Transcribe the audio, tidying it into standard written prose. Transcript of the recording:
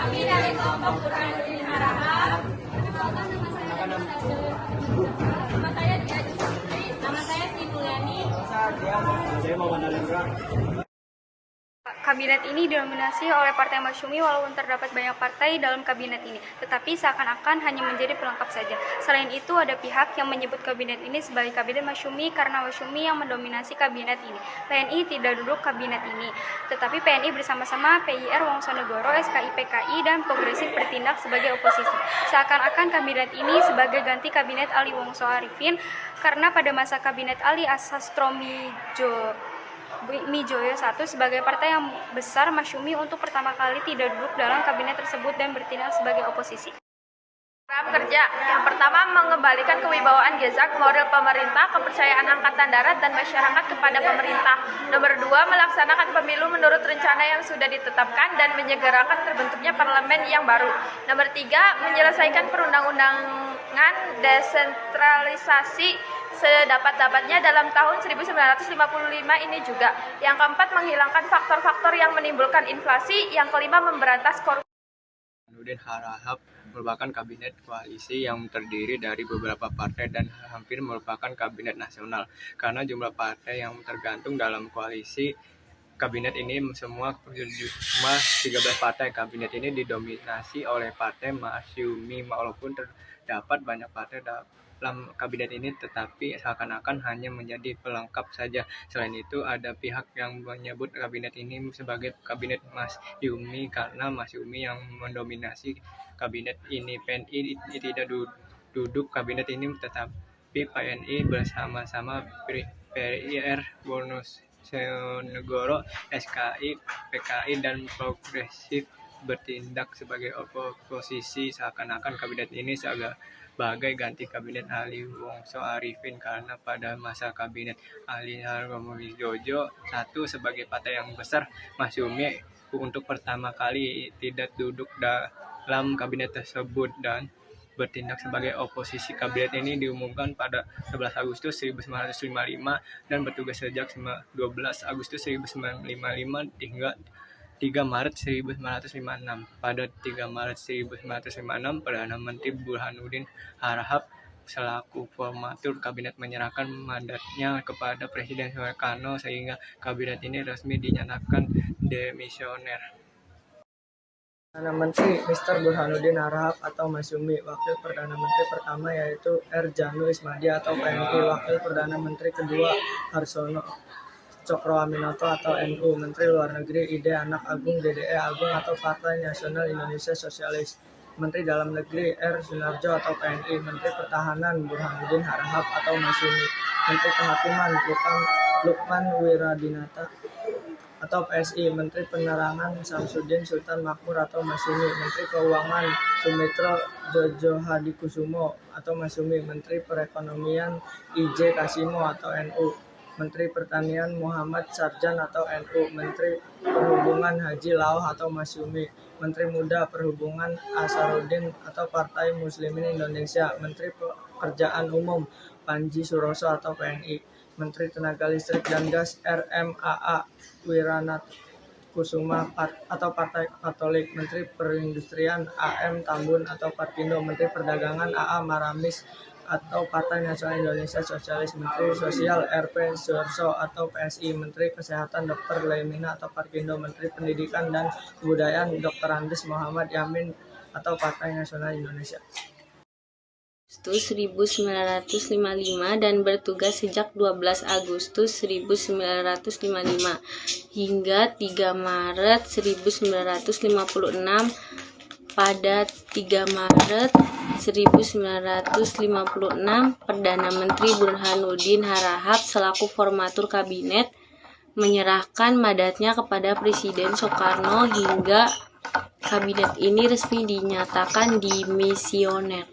Kami dari kelompok Burhanuddin Harahap. Nama saya Tia Jusantri, nama saya Sri Mulyani. Saya Muhammad Alindra. Kabinet ini didominasi oleh Partai Masyumi walaupun terdapat banyak partai dalam kabinet ini, tetapi seakan-akan hanya menjadi pelengkap saja. Selain itu, ada pihak yang menyebut kabinet ini sebagai kabinet Masyumi karena Masyumi yang mendominasi kabinet ini. PNI tidak duduk kabinet ini, tetapi PNI bersama-sama PIR Wongsonegoro, SKI PKI, dan Progresif bertindak sebagai oposisi. Seakan-akan kabinet ini sebagai ganti kabinet Ali Wongso Arifin karena pada masa kabinet Ali Mijoyo I sebagai partai yang besar Masyumi untuk pertama kali tidak duduk dalam kabinet tersebut dan bertindak sebagai oposisi. Program kerja yang pertama mengembalikan kewibawaan Gezak, moral pemerintah, kepercayaan angkatan darat dan masyarakat kepada pemerintah. Nomor 2, melaksanakan pemilu menurut rencana yang sudah ditetapkan dan menyegerakan terbentuknya parlemen yang baru. Nomor 3, menyelesaikan perundang-undangan desentralisasi sedapat-dapatnya dalam tahun 1955 ini juga. Yang keempat, menghilangkan faktor-faktor yang menimbulkan inflasi. Yang kelima, memberantas korupsi. Burhanuddin Harahap merupakan kabinet koalisi yang terdiri dari beberapa partai dan hampir merupakan kabinet nasional karena jumlah partai yang tergantung dalam koalisi kabinet ini semua 13 partai. Kabinet ini didominasi oleh Partai Masyumi walaupun terdapat banyak partai dalam kabinet ini, tetapi seakan-akan hanya menjadi pelengkap saja. Selain itu, ada pihak yang menyebut kabinet ini sebagai kabinet Masyumi karena Masyumi yang mendominasi kabinet ini. PNI tidak duduk kabinet ini, tetapi PNI bersama-sama PIR Wongsonegoro, SKI PKI, dan Progresif bertindak sebagai oposisi. Seakan-akan kabinet ini sebagai ganti kabinet Ali Wongso Arifin karena pada masa kabinet Ali Mijoyo I sebagai partai yang besar Masyumi untuk pertama kali tidak duduk dalam kabinet tersebut dan bertindak sebagai oposisi. Kabinet ini diumumkan pada 11 Agustus 1955 dan bertugas sejak 12 Agustus 1955 hingga 3 Maret 1956. Pada 3 Maret 1956, Perdana Menteri Burhanuddin Harahap selaku formatur kabinet menyerahkan mandatnya kepada Presiden Soekarno sehingga kabinet ini resmi dinyatakan demisioner. Perdana Menteri Mr. Burhanuddin Harahap atau Masyumi. Wakil Perdana Menteri pertama yaitu R. Janu Ismadi atau PNI. Wakil Perdana Menteri kedua Harsono Cokroaminoto atau NU. Menteri Luar Negeri Ide Anak Agung DDE Agung atau Partai Nasional Indonesia Sosialis. Menteri Dalam Negeri R. Sunarjo atau PNI. Menteri Pertahanan Burhanuddin Harahap atau Masyumi. Menteri Kehakiman Lukman Wiradinata atau PSI. Menteri Penerangan Samsudin Sultan Makmur atau Masyumi. Menteri Keuangan Sumitro Jojo Hadikusumo atau Masyumi. Menteri Perekonomian IJ Kasimo atau NU. Menteri Pertanian Muhammad Sarjan atau NU. Menteri Perhubungan Haji Lauh atau Masyumi. Menteri Muda Perhubungan Asarudin atau Partai Muslimin Indonesia. Menteri Pekerjaan Umum Panji Suroso atau PNI. Menteri Tenaga Listrik dan Gas RMAA Wiranat Kusuma atau Partai Katolik. Menteri Perindustrian AM Tambun atau Parkindo. Menteri Perdagangan AA Maramis atau Partai Nasional Indonesia Sosialis. Menteri Sosial RP Suarso atau PSI. Menteri Kesehatan Dr. Laimina atau Parkindo. Menteri Pendidikan dan Kebudayaan Dr. Andes Muhammad Yamin atau Partai Nasional Indonesia. 1955 dan bertugas sejak 12 Agustus 1955 hingga 3 Maret 1956. Pada 3 Maret 1956, Perdana Menteri Burhanuddin Harahap selaku formatur kabinet menyerahkan mandatnya kepada Presiden Soekarno hingga kabinet ini resmi dinyatakan dimisioner.